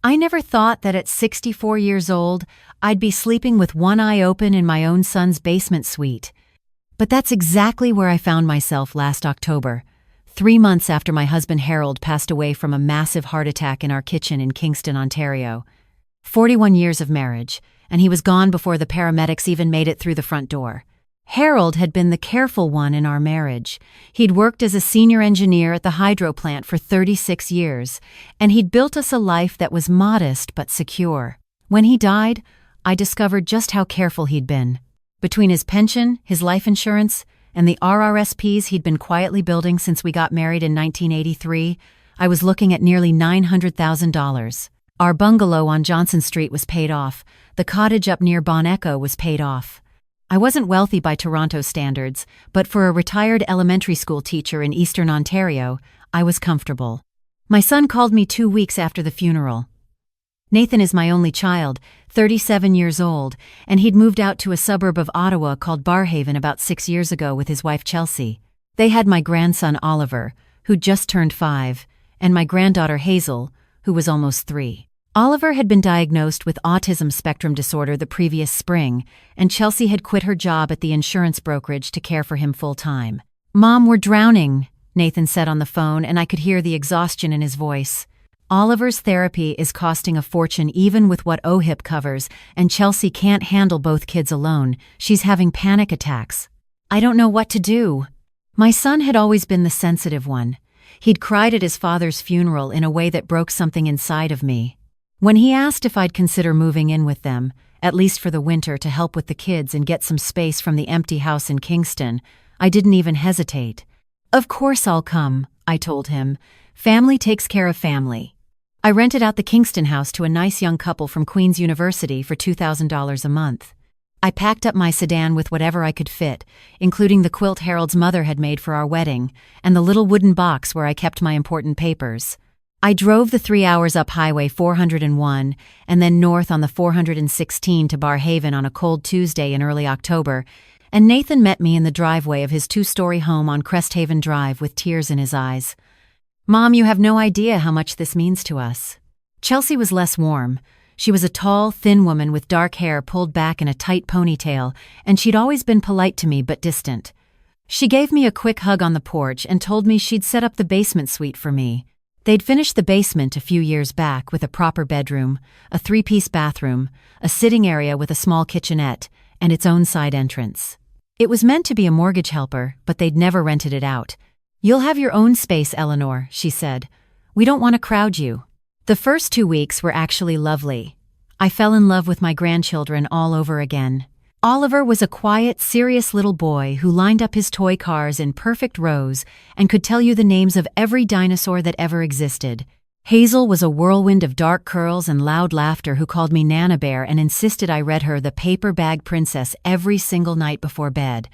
I never thought that at 64 years old, I'd be sleeping with one eye open in my own son's basement suite. But that's exactly where I found myself last October, 3 months after my husband Harold passed away from a massive heart attack in our kitchen in Kingston, Ontario. 41 years of marriage, and he was gone before the paramedics even made it through the front door. Harold had been the careful one in our marriage. He'd worked as a senior engineer at the hydro plant for 36 years, and he'd built us a life that was modest but secure. When he died, I discovered just how careful he'd been. Between his pension, his life insurance, and the RRSPs he'd been quietly building since we got married in 1983, I was looking at nearly $900,000. Our bungalow on Johnson Street was paid off. The cottage up near Bon Echo was paid off. I wasn't wealthy by Toronto standards, but for a retired elementary school teacher in Eastern Ontario, I was comfortable. My son called me 2 weeks after the funeral. Nathan is my only child, 37 years old, and he'd moved out to a suburb of Ottawa called Barrhaven about 6 years ago with his wife Chelsea. They had my grandson Oliver, who'd just turned 5, and my granddaughter Hazel, who was almost 3. Oliver had been diagnosed with autism spectrum disorder the previous spring, and Chelsea had quit her job at the insurance brokerage to care for him full-time. "Mom, we're drowning," Nathan said on the phone, and I could hear the exhaustion in his voice. Oliver's therapy is costing a fortune even with what OHIP covers, and Chelsea can't handle both kids alone. She's having panic attacks. I don't know what to do. My son had always been the sensitive one. He'd cried at his father's funeral in a way that broke something inside of me. When he asked if I'd consider moving in with them, at least for the winter to help with the kids and get some space from the empty house in Kingston, I didn't even hesitate. "Of course I'll come," I told him. "Family takes care of family." I rented out the Kingston house to a nice young couple from Queen's University for $2,000 a month. I packed up my sedan with whatever I could fit, including the quilt Harold's mother had made for our wedding, and the little wooden box where I kept my important papers. I drove the 3 hours up Highway 401 and then north on the 416 to Barrhaven on a cold Tuesday in early October, and Nathan met me in the driveway of his 2-story home on Cresthaven Drive with tears in his eyes. "Mom, you have no idea how much this means to us." Chelsea was less warm. She was a tall, thin woman with dark hair pulled back in a tight ponytail, and she'd always been polite to me but distant. She gave me a quick hug on the porch and told me she'd set up the basement suite for me. They'd finished the basement a few years back with a proper bedroom, a 3-piece bathroom, a sitting area with a small kitchenette, and its own side entrance. It was meant to be a mortgage helper, but they'd never rented it out. "You'll have your own space, Eleanor," she said. "We don't want to crowd you." The first 2 weeks were actually lovely. I fell in love with my grandchildren all over again. Oliver was a quiet, serious little boy who lined up his toy cars in perfect rows and could tell you the names of every dinosaur that ever existed. Hazel was a whirlwind of dark curls and loud laughter who called me Nana Bear and insisted I read her The Paper Bag Princess every single night before bed.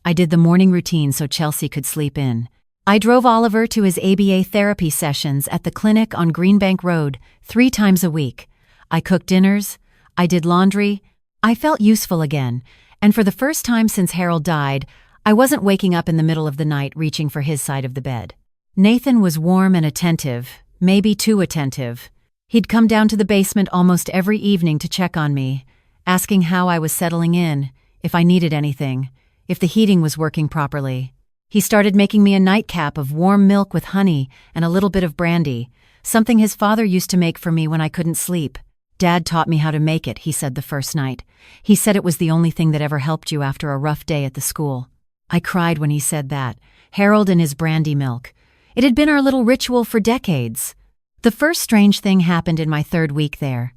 I did the morning routine so Chelsea could sleep in. I drove Oliver to his ABA therapy sessions at the clinic on Greenbank Road 3 times a week. I cooked dinners. I did laundry. I felt useful again, and for the first time since Harold died, I wasn't waking up in the middle of the night reaching for his side of the bed. Nathan was warm and attentive, maybe too attentive. He'd come down to the basement almost every evening to check on me, asking how I was settling in, if I needed anything, if the heating was working properly. He started making me a nightcap of warm milk with honey and a little bit of brandy, something his father used to make for me when I couldn't sleep. "Dad taught me how to make it," he said the first night. "He said it was the only thing that ever helped you after a rough day at the school." I cried when he said that. Harold and his brandy milk. It had been our little ritual for decades. The first strange thing happened in my 3rd week there.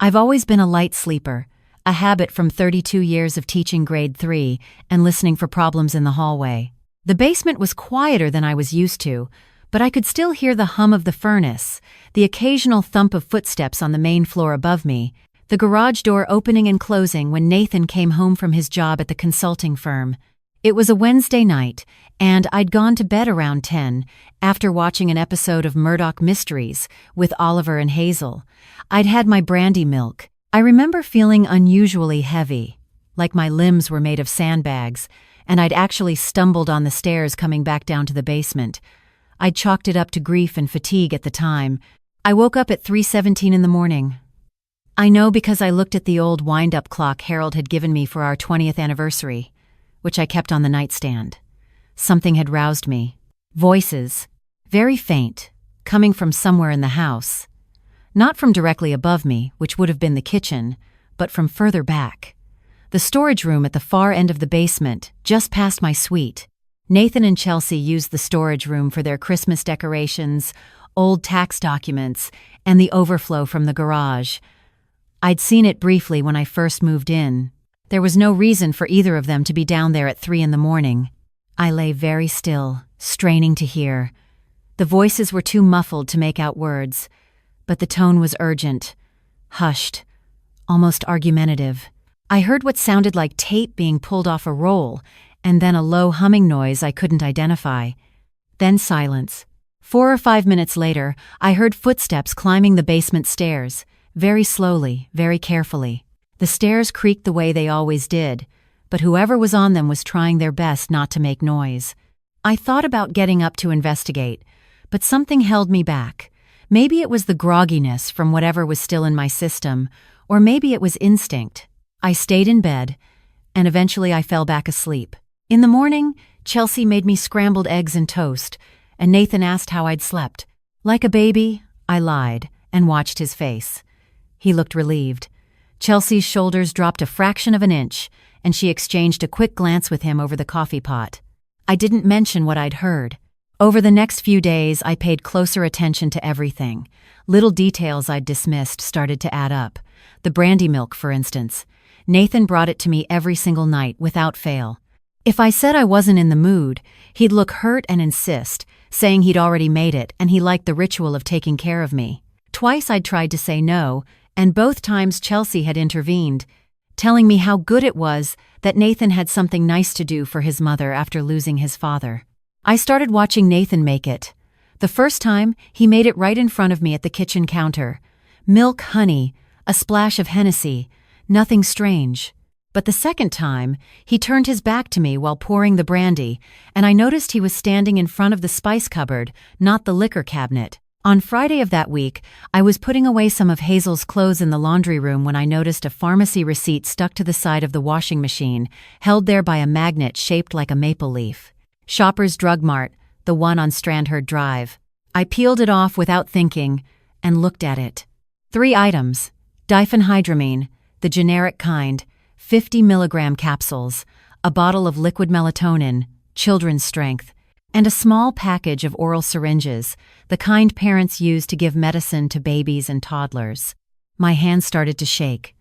I've always been a light sleeper, a habit from 32 years of teaching grade 3 and listening for problems in the hallway. The basement was quieter than I was used to, but I could still hear the hum of the furnace, the occasional thump of footsteps on the main floor above me, the garage door opening and closing when Nathan came home from his job at the consulting firm. It was a Wednesday night, and I'd gone to bed around 10, after watching an episode of Murdoch Mysteries with Oliver and Hazel. I'd had my brandy milk. I remember feeling unusually heavy, like my limbs were made of sandbags, and I'd actually stumbled on the stairs coming back down to the basement. I'd chalked it up to grief and fatigue at the time, I woke up at 3:17 in the morning. I know because I looked at the old wind-up clock Harold had given me for our 20th anniversary, which I kept on the nightstand. Something had roused me. Voices, very faint, coming from somewhere in the house. Not from directly above me, which would have been the kitchen, but from further back. The storage room at the far end of the basement, just past my suite. Nathan and Chelsea used the storage room for their Christmas decorations, old tax documents, and the overflow from the garage. I'd seen it briefly when I first moved in. There was no reason for either of them to be down there at 3 in the morning. I lay very still, straining to hear. The voices were too muffled to make out words, but the tone was urgent, hushed, almost argumentative. I heard what sounded like tape being pulled off a roll, and then a low humming noise I couldn't identify. Then silence. 4 or 5 minutes later, I heard footsteps climbing the basement stairs, very slowly, very carefully. The stairs creaked the way they always did, but whoever was on them was trying their best not to make noise. I thought about getting up to investigate, but something held me back. Maybe it was the grogginess from whatever was still in my system, or maybe it was instinct. I stayed in bed, and eventually I fell back asleep. In the morning, Chelsea made me scrambled eggs and toast, and Nathan asked how I'd slept. Like a baby, I lied, and watched his face. He looked relieved. Chelsea's shoulders dropped a fraction of an inch, and she exchanged a quick glance with him over the coffee pot. I didn't mention what I'd heard. Over the next few days, I paid closer attention to everything. Little details I'd dismissed started to add up. The brandy milk, for instance. Nathan brought it to me every single night, without fail. If I said I wasn't in the mood, he'd look hurt and insist, saying he'd already made it and he liked the ritual of taking care of me. Twice I'd tried to say no, and both times Chelsea had intervened, telling me how good it was that Nathan had something nice to do for his mother after losing his father. I started watching Nathan make it. The first time, he made it right in front of me at the kitchen counter. Milk, honey, a splash of Hennessy, nothing strange. But the second time, he turned his back to me while pouring the brandy, and I noticed he was standing in front of the spice cupboard, not the liquor cabinet. On Friday of that week, I was putting away some of Hazel's clothes in the laundry room when I noticed a pharmacy receipt stuck to the side of the washing machine, held there by a magnet shaped like a maple leaf. Shoppers Drug Mart, the one on Strandherd Drive. I peeled it off without thinking and looked at it. 3 items: diphenhydramine, the generic kind, 50 milligram capsules, a bottle of liquid melatonin, children's strength, and a small package of oral syringes, the kind parents use to give medicine to babies and toddlers. My hands started to shake.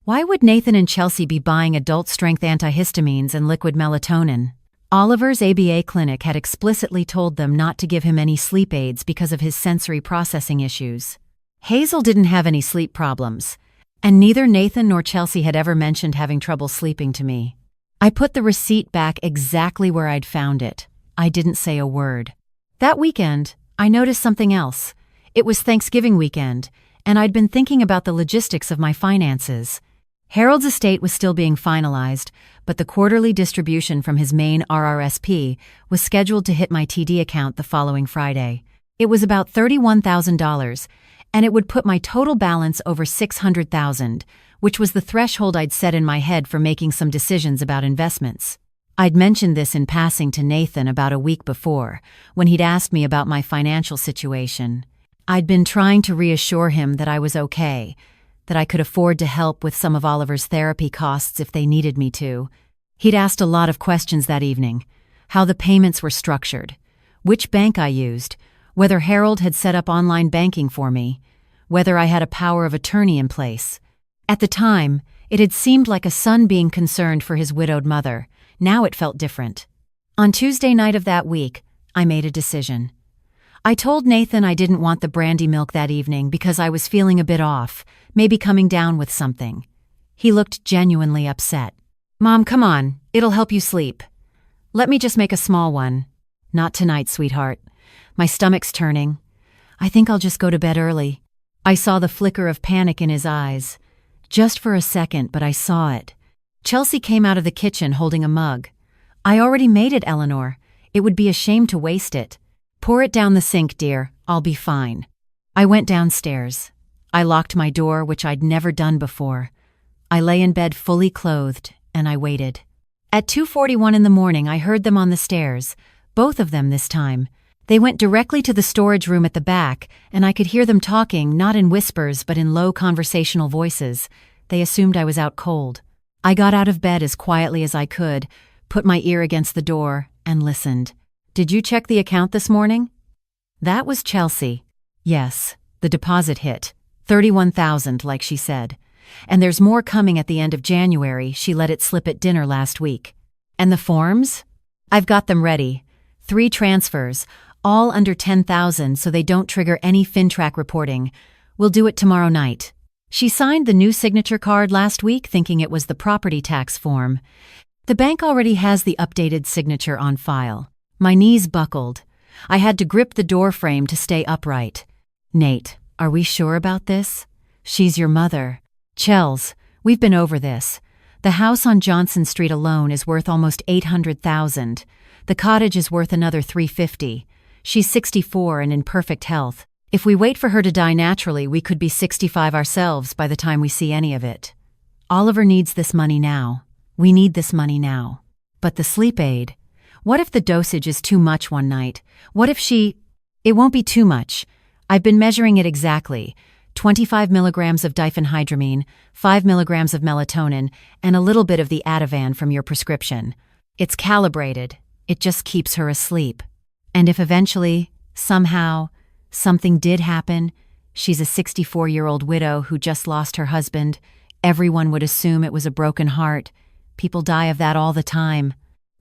Why would Nathan and Chelsea be buying adult-strength antihistamines and liquid melatonin? Oliver's ABA clinic had explicitly told them not to give him any sleep aids because of his sensory processing issues. Hazel didn't have any sleep problems, and neither Nathan nor Chelsea had ever mentioned having trouble sleeping to me. I put the receipt back exactly where I'd found it. I didn't say a word. That weekend, I noticed something else. It was Thanksgiving weekend, and I'd been thinking about the logistics of my finances. Harold's estate was still being finalized, but the quarterly distribution from his main RRSP was scheduled to hit my TD account the following Friday. It was about $31,000, and it would put my total balance over $600,000, which was the threshold I'd set in my head for making some decisions about investments. I'd mentioned this in passing to Nathan about a week before, when he'd asked me about my financial situation. I'd been trying to reassure him that I was okay, that I could afford to help with some of Oliver's therapy costs if they needed me to. He'd asked a lot of questions that evening: how the payments were structured, which bank I used, whether Harold had set up online banking for me, whether I had a power of attorney in place. At the time, it had seemed like a son being concerned for his widowed mother. Now it felt different. On Tuesday night of that week, I made a decision. I told Nathan I didn't want the brandy milk that evening because I was feeling a bit off, maybe coming down with something. He looked genuinely upset. "Mom, come on, it'll help you sleep. Let me just make a small one." "Not tonight, sweetheart. My stomach's turning. I think I'll just go to bed early." I saw the flicker of panic in his eyes. Just for a second, but I saw it. Chelsea came out of the kitchen holding a mug. "I already made it, Eleanor. It would be a shame to waste it." "Pour it down the sink, dear. I'll be fine." I went downstairs. I locked my door, which I'd never done before. I lay in bed fully clothed, and I waited. At 2:41 in the morning, I heard them on the stairs, both of them this time. They went directly to the storage room at the back, and I could hear them talking, not in whispers but in low conversational voices. They assumed I was out cold. I got out of bed as quietly as I could, put my ear against the door, and listened. "Did you check the account this morning?" That was Chelsea. Yes, the deposit hit. 31,000, like she said. And there's more coming at the end of January. She let it slip at dinner last week. And the forms? I've got them ready. 3 transfers, all under 10,000 so they don't trigger any FinTrack reporting. We'll do it tomorrow night. She signed the new signature card last week thinking it was the property tax form. The bank already has the updated signature on file. My knees buckled. I had to grip the door frame to stay upright. "Nate, are we sure about this? She's your mother." "Chels, we've been over this. The house on Johnson Street alone is worth almost 800,000. The cottage is worth another 350. She's 64 and in perfect health. If we wait for her to die naturally, we could be 65 ourselves by the time we see any of it. Oliver needs this money now. We need this money now. But the sleep aid. What if the dosage is too much one night? What if she... It won't be too much. I've been measuring it exactly. 25 milligrams of diphenhydramine, 5 milligrams of melatonin, and a little bit of the Ativan from your prescription. It's calibrated. It just keeps her asleep. And if eventually, somehow, something did happen, she's a 64-year-old widow who just lost her husband, everyone would assume it was a broken heart. People die of that all the time."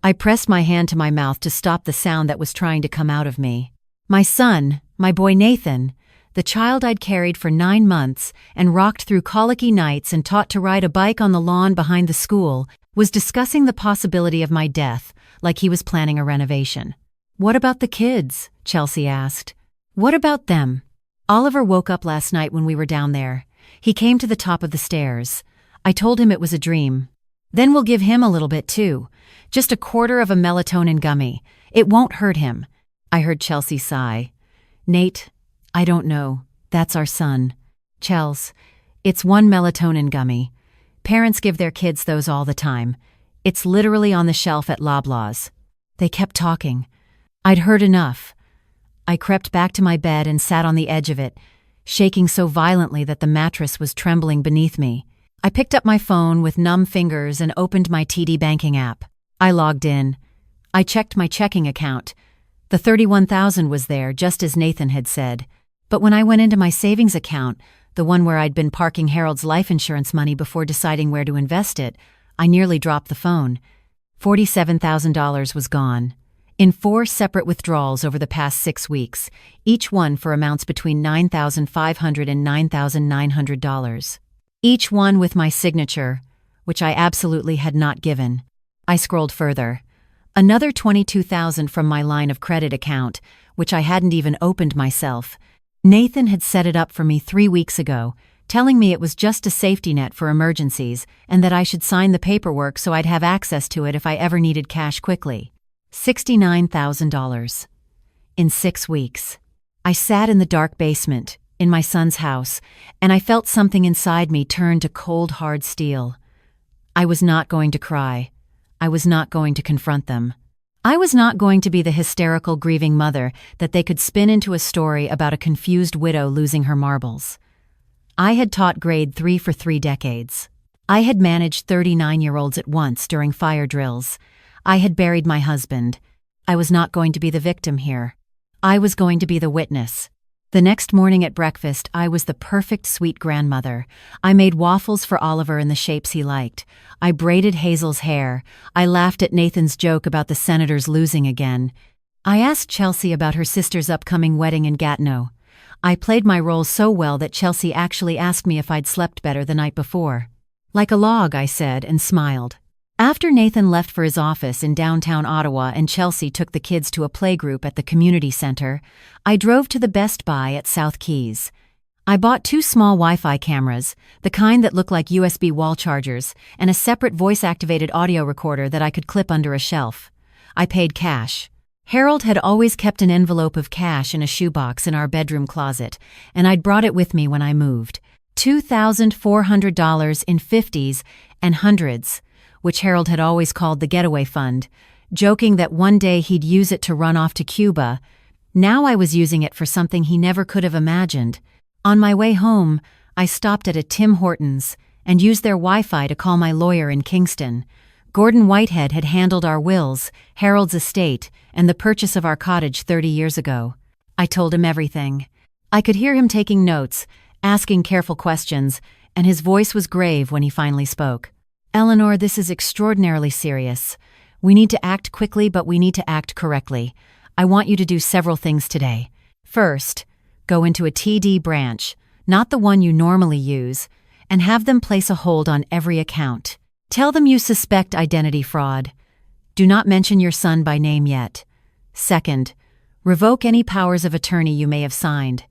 I pressed my hand to my mouth to stop the sound that was trying to come out of me. My son, my boy Nathan, the child I'd carried for 9 months and rocked through colicky nights and taught to ride a bike on the lawn behind the school, was discussing the possibility of my death like he was planning a renovation. "What about the kids?" Chelsea asked. "What about them?" Oliver woke up last night when we were down there. He came to the top of the stairs. I told him it was a dream. "Then we'll give him a little bit too. Just a quarter of a melatonin gummy. It won't hurt him." I heard Chelsea sigh. "Nate, I don't know. That's our son." "Chels, it's 1 melatonin gummy. Parents give their kids those all the time. It's literally on the shelf at Loblaws." They kept talking. I'd heard enough. I crept back to my bed and sat on the edge of it, shaking so violently that the mattress was trembling beneath me. I picked up my phone with numb fingers and opened my TD banking app. I logged in. I checked my checking account. The 31,000 was there, just as Nathan had said. But when I went into my savings account, the one where I'd been parking Harold's life insurance money before deciding where to invest it, I nearly dropped the phone. $47,000 was gone. In 4 separate withdrawals over the past 6 weeks, each one for amounts between $9,500 and $9,900. Each one with my signature, which I absolutely had not given. I scrolled further. Another $22,000 from my line of credit account, which I hadn't even opened myself. Nathan had set it up for me 3 weeks ago, telling me it was just a safety net for emergencies and that I should sign the paperwork so I'd have access to it if I ever needed cash quickly. $69,000. In 6 weeks. I sat in the dark basement, in my son's house, and I felt something inside me turn to cold, hard steel. I was not going to cry. I was not going to confront them. I was not going to be the hysterical, grieving mother that they could spin into a story about a confused widow losing her marbles. I had taught grade 3 for 3 decades. I had managed 39-year-olds at once during fire drills. I had buried my husband. I was not going to be the victim here. I was going to be the witness. The next morning at breakfast, I was the perfect sweet grandmother. I made waffles for Oliver in the shapes he liked. I braided Hazel's hair. I laughed at Nathan's joke about the Senators losing again. I asked Chelsea about her sister's upcoming wedding in Gatineau. I played my role so well that Chelsea actually asked me if I'd slept better the night before. "Like a log," I said, and smiled. After Nathan left for his office in downtown Ottawa and Chelsea took the kids to a playgroup at the community center, I drove to the Best Buy at South Keys. I bought 2 small Wi-Fi cameras, the kind that look like USB wall chargers, and a separate voice-activated audio recorder that I could clip under a shelf. I paid cash. Harold had always kept an envelope of cash in a shoebox in our bedroom closet, and I'd brought it with me when I moved. $2,400 in 50s and hundreds, which Harold had always called the getaway fund, joking that one day he'd use it to run off to Cuba. Now I was using it for something he never could have imagined. On my way home, I stopped at a Tim Hortons and used their Wi-Fi to call my lawyer in Kingston. Gordon Whitehead had handled our wills, Harold's estate, and the purchase of our cottage 30 years ago. I told him everything. I could hear him taking notes, asking careful questions, and his voice was grave when he finally spoke. "Eleanor, this is extraordinarily serious. We need to act quickly, but we need to act correctly. I want you to do several things today. First, go into a TD branch, not the one you normally use, and have them place a hold on every account. Tell them you suspect identity fraud. Do not mention your son by name yet. Second, revoke any powers of attorney you may have signed.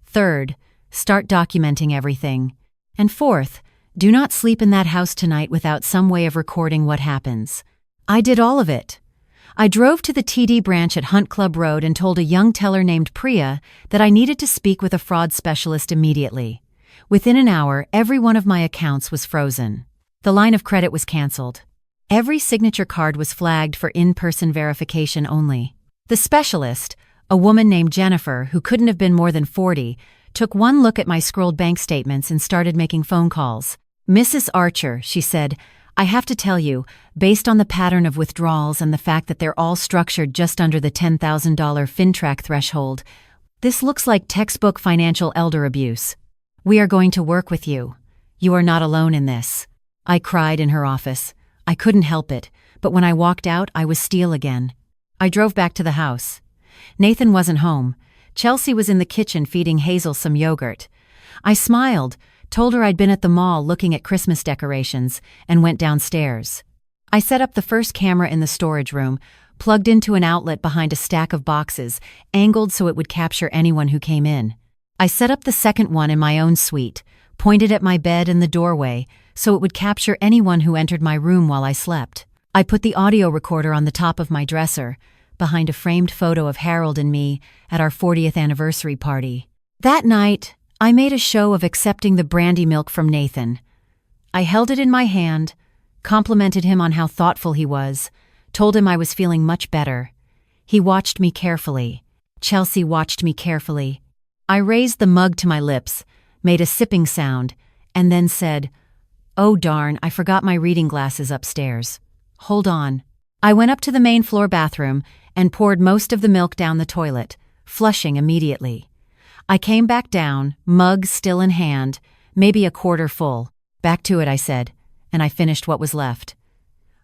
Third, start documenting everything. And fourth, do not sleep in that house tonight without some way of recording what happens." I did all of it. I drove to the TD branch at Hunt Club Road and told a young teller named Priya that I needed to speak with a fraud specialist immediately. Within an hour, every one of my accounts was frozen. The line of credit was canceled. Every signature card was flagged for in-person verification only. The specialist, a woman named Jennifer who couldn't have been more than 40, took one look at my scrolled bank statements and started making phone calls. "Mrs. Archer," she said, "I have to tell you, based on the pattern of withdrawals and the fact that they're all structured just under the $10,000 FinTrack threshold, this looks like textbook financial elder abuse. We are going to work with you. You are not alone in this." I cried in her office. I couldn't help it, but when I walked out, I was steel again. I drove back to the house. Nathan wasn't home. Chelsea was in the kitchen feeding Hazel some yogurt. I smiled, told her I'd been at the mall looking at Christmas decorations, and went downstairs. I set up the first camera in the storage room, plugged into an outlet behind a stack of boxes, angled so it would capture anyone who came in. I set up the second one in my own suite, pointed at my bed and the doorway, so it would capture anyone who entered my room while I slept. I put the audio recorder on the top of my dresser, behind a framed photo of Harold and me at our 40th anniversary party. That night, I made a show of accepting the brandy milk from Nathan. I held it in my hand, complimented him on how thoughtful he was, told him I was feeling much better. He watched me carefully. Chelsea watched me carefully. I raised the mug to my lips, made a sipping sound, and then said, "Oh darn, I forgot my reading glasses upstairs. Hold on." I went up to the main floor bathroom and poured most of the milk down the toilet, flushing immediately. I came back down, mug still in hand, maybe a quarter full. "Back to it," I said, and I finished what was left.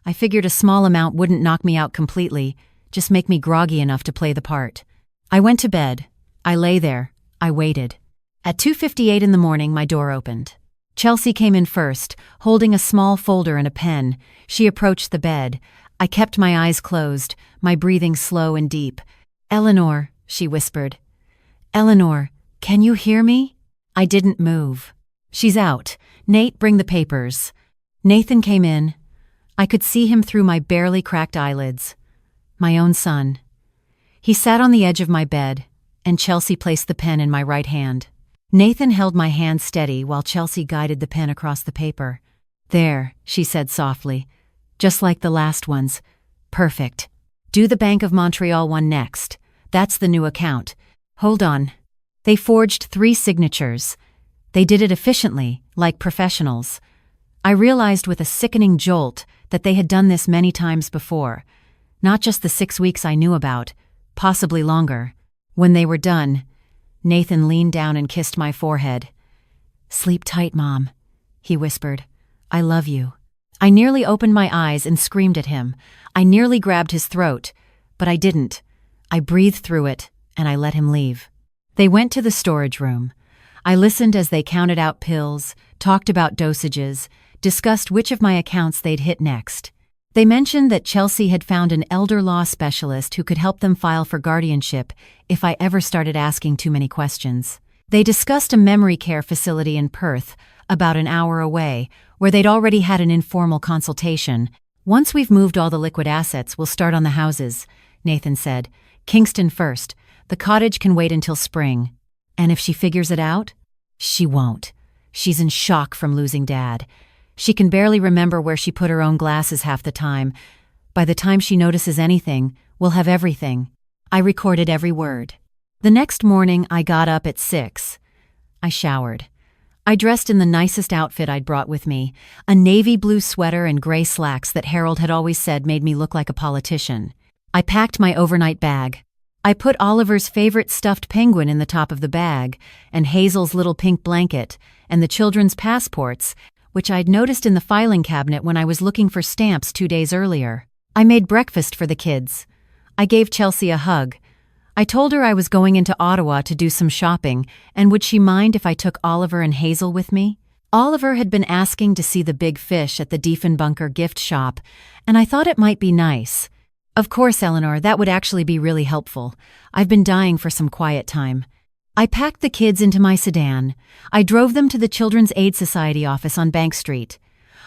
I figured a small amount wouldn't knock me out completely, just make me groggy enough to play the part. I went to bed. I lay there. I waited. At 2:58 in the morning, my door opened. Chelsea came in first, holding a small folder and a pen. She approached the bed. I kept my eyes closed, my breathing slow and deep. "Eleanor," she whispered. "Eleanor, can you hear me?" I didn't move. "She's out. Nate, bring the papers." Nathan came in. I could see him through my barely cracked eyelids. My own son. He sat on the edge of my bed, and Chelsea placed the pen in my right hand. Nathan held my hand steady while Chelsea guided the pen across the paper. "There," she said softly. "Just like the last ones. Perfect. Do the Bank of Montreal one next. That's the new account. Hold on." They forged 3 signatures. They did it efficiently, like professionals. I realized with a sickening jolt that they had done this many times before. Not just the 6 weeks I knew about, possibly longer. When they were done, Nathan leaned down and kissed my forehead. "Sleep tight, Mom," he whispered. "I love you." I nearly opened my eyes and screamed at him. I nearly grabbed his throat, but I didn't. I breathed through it, and I let him leave. They went to the storage room. I listened as they counted out pills, talked about dosages, discussed which of my accounts they'd hit next. They mentioned that Chelsea had found an elder law specialist who could help them file for guardianship if I ever started asking too many questions. They discussed a memory care facility in Perth, about an hour away, where they'd already had an informal consultation. "Once we've moved all the liquid assets, we'll start on the houses," Nathan said. Kingston first. The cottage can wait until spring. And if she figures it out? She won't. She's in shock from losing Dad. She can barely remember where she put her own glasses half the time. By the time she notices anything, we'll have everything. I recorded every word. The next morning, I got up at 6. I showered. I dressed in the nicest outfit I'd brought with me, a navy blue sweater and gray slacks that Harold had always said made me look like a politician. I packed my overnight bag. I put Oliver's favorite stuffed penguin in the top of the bag, and Hazel's little pink blanket, and the children's passports, which I'd noticed in the filing cabinet when I was looking for stamps 2 days earlier. I made breakfast for the kids. I gave Chelsea a hug. I told her I was going into Ottawa to do some shopping, and would she mind if I took Oliver and Hazel with me? Oliver had been asking to see the big fish at the Diefenbunker gift shop, and I thought it might be nice. Of course, Eleanor, that would actually be really helpful. I've been dying for some quiet time. I packed the kids into my sedan. I drove them to the Children's Aid Society office on Bank Street.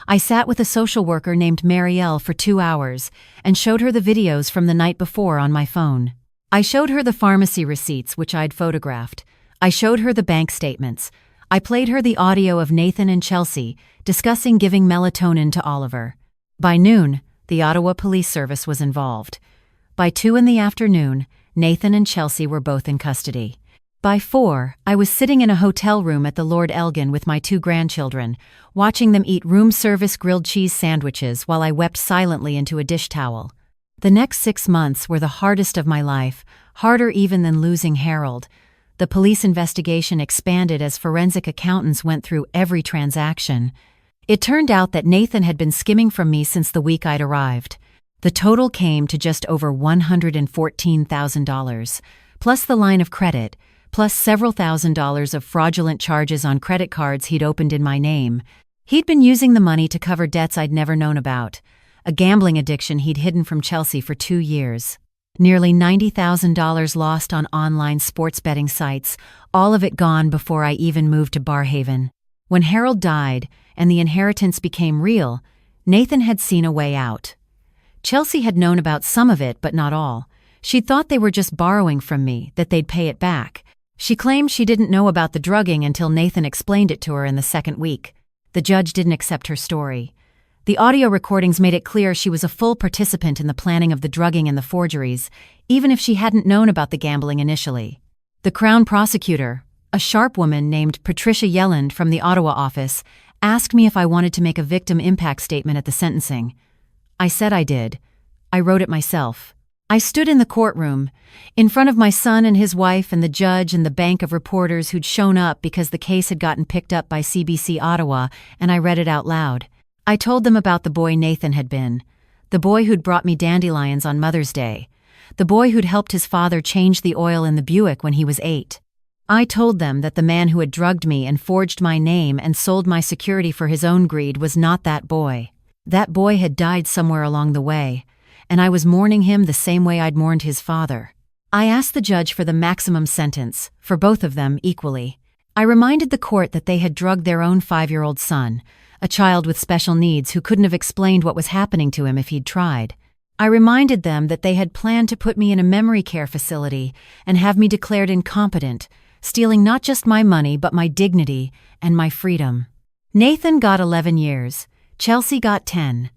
I sat with a social worker named Marielle for 2 hours and showed her the videos from the night before on my phone. I showed her the pharmacy receipts, which I'd photographed. I showed her the bank statements. I played her the audio of Nathan and Chelsea discussing giving melatonin to Oliver. By noon, the Ottawa Police Service was involved. By 2 in the afternoon, Nathan and Chelsea were both in custody. By 4, I was sitting in a hotel room at the Lord Elgin with my 2 grandchildren, watching them eat room-service grilled cheese sandwiches while I wept silently into a dish towel. The next 6 months were the hardest of my life, harder even than losing Harold. The police investigation expanded as forensic accountants went through every transaction. It turned out that Nathan had been skimming from me since the week I'd arrived. The total came to just over $114,000, plus the line of credit, plus several $1,000s of fraudulent charges on credit cards he'd opened in my name. He'd been using the money to cover debts I'd never known about, a gambling addiction he'd hidden from Chelsea for 2 years. Nearly $90,000 lost on online sports betting sites, all of it gone before I even moved to Barrhaven. When Harold died and the inheritance became real, Nathan had seen a way out. Chelsea had known about some of it, but not all. She'd thought they were just borrowing from me, that they'd pay it back. She claimed she didn't know about the drugging until Nathan explained it to her in the second week. The judge didn't accept her story. The audio recordings made it clear she was a full participant in the planning of the drugging and the forgeries, even if she hadn't known about the gambling initially. The Crown prosecutor, a sharp woman named Patricia Yelland from the Ottawa office, asked me if I wanted to make a victim impact statement at the sentencing. I said I did. I wrote it myself. I stood in the courtroom, in front of my son and his wife and the judge and the bank of reporters who'd shown up because the case had gotten picked up by CBC Ottawa, and I read it out loud. I told them about the boy Nathan had been, the boy who'd brought me dandelions on Mother's Day, the boy who'd helped his father change the oil in the Buick when he was 8. I told them that the man who had drugged me and forged my name and sold my security for his own greed was not that boy. That boy had died somewhere along the way, and I was mourning him the same way I'd mourned his father. I asked the judge for the maximum sentence, for both of them equally. I reminded the court that they had drugged their own 5-year-old son, a child with special needs who couldn't have explained what was happening to him if he'd tried. I reminded them that they had planned to put me in a memory care facility and have me declared incompetent, stealing not just my money but my dignity and my freedom. Nathan got 11 years. Chelsea got 10.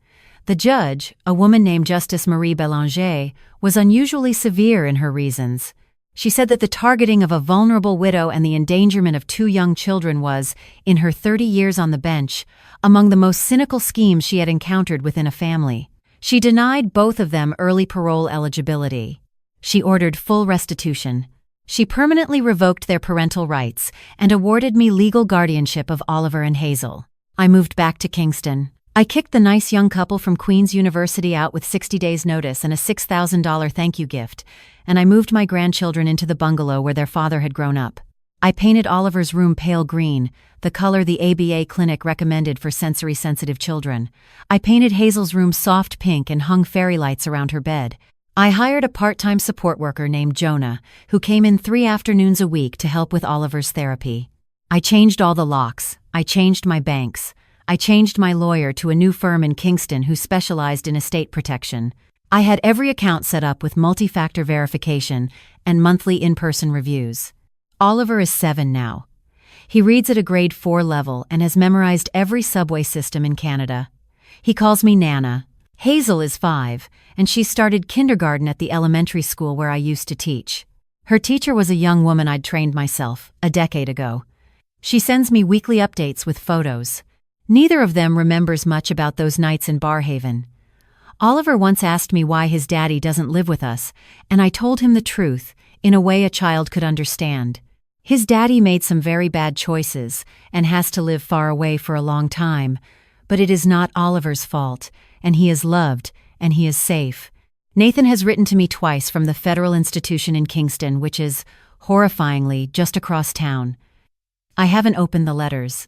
The judge, a woman named Justice Marie Bélanger, was unusually severe in her reasons. She said that the targeting of a vulnerable widow and the endangerment of 2 young children was, in her 30 years on the bench, among the most cynical schemes she had encountered within a family. She denied both of them early parole eligibility. She ordered full restitution. She permanently revoked their parental rights and awarded me legal guardianship of Oliver and Hazel. I moved back to Kingston. I kicked the nice young couple from Queen's University out with 60 days' notice and a $6,000 thank you gift, and I moved my grandchildren into the bungalow where their father had grown up. I painted Oliver's room pale green, the color the ABA clinic recommended for sensory-sensitive children. I painted Hazel's room soft pink and hung fairy lights around her bed. I hired a part-time support worker named Jonah, who came in 3 afternoons a week to help with Oliver's therapy. I changed all the locks. I changed my banks. I changed my lawyer to a new firm in Kingston who specialized in estate protection. I had every account set up with multi-factor verification and monthly in-person reviews. Oliver is 7 now. He reads at a grade 4 level and has memorized every subway system in Canada. He calls me Nana. Hazel is 5, and she started kindergarten at the elementary school where I used to teach. Her teacher was a young woman I'd trained myself, a decade ago. She sends me weekly updates with photos. Neither of them remembers much about those nights in Barrhaven. Oliver once asked me why his daddy doesn't live with us, and I told him the truth, in a way a child could understand. His daddy made some very bad choices and has to live far away for a long time, but it is not Oliver's fault, and he is loved, and he is safe. Nathan has written to me twice from the federal institution in Kingston, which is, horrifyingly, just across town. I haven't opened the letters.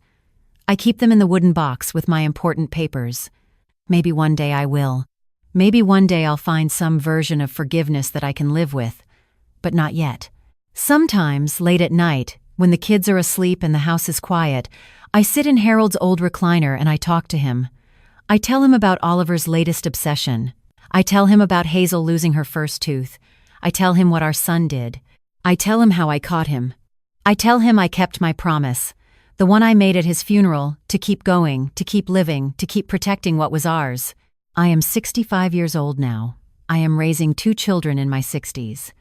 I keep them in the wooden box with my important papers. Maybe one day I will. Maybe one day I'll find some version of forgiveness that I can live with. But not yet. Sometimes, late at night, when the kids are asleep and the house is quiet, I sit in Harold's old recliner and I talk to him. I tell him about Oliver's latest obsession. I tell him about Hazel losing her first tooth. I tell him what our son did. I tell him how I caught him. I tell him I kept my promise, the one I made at his funeral, to keep going, to keep living, to keep protecting what was ours. I am 65 years old now. I am raising 2 children in my 60s.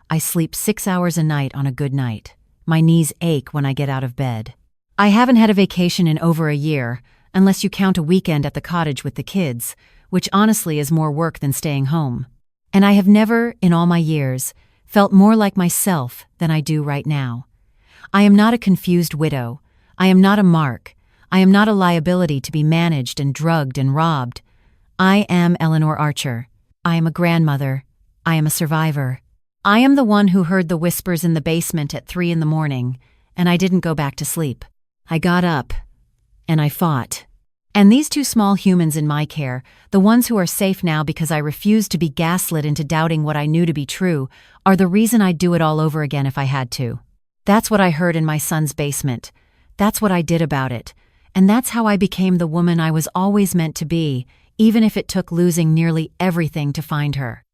I sleep 6 hours a night on a good night. My knees ache when I get out of bed. I haven't had a vacation in over a year, unless you count a weekend at the cottage with the kids, which honestly is more work than staying home. And I have never, in all my years, felt more like myself than I do right now. I am not a confused widow. I am not a mark. I am not a liability to be managed and drugged and robbed. I am Eleanor Archer. I am a grandmother. I am a survivor. I am the one who heard the whispers in the basement at 3 a.m, and I didn't go back to sleep. I got up, and I fought. And these 2 small humans in my care, the ones who are safe now because I refused to be gaslit into doubting what I knew to be true, are the reason I'd do it all over again if I had to. That's what I heard in my son's basement. That's what I did about it. And that's how I became the woman I was always meant to be, even if it took losing nearly everything to find her.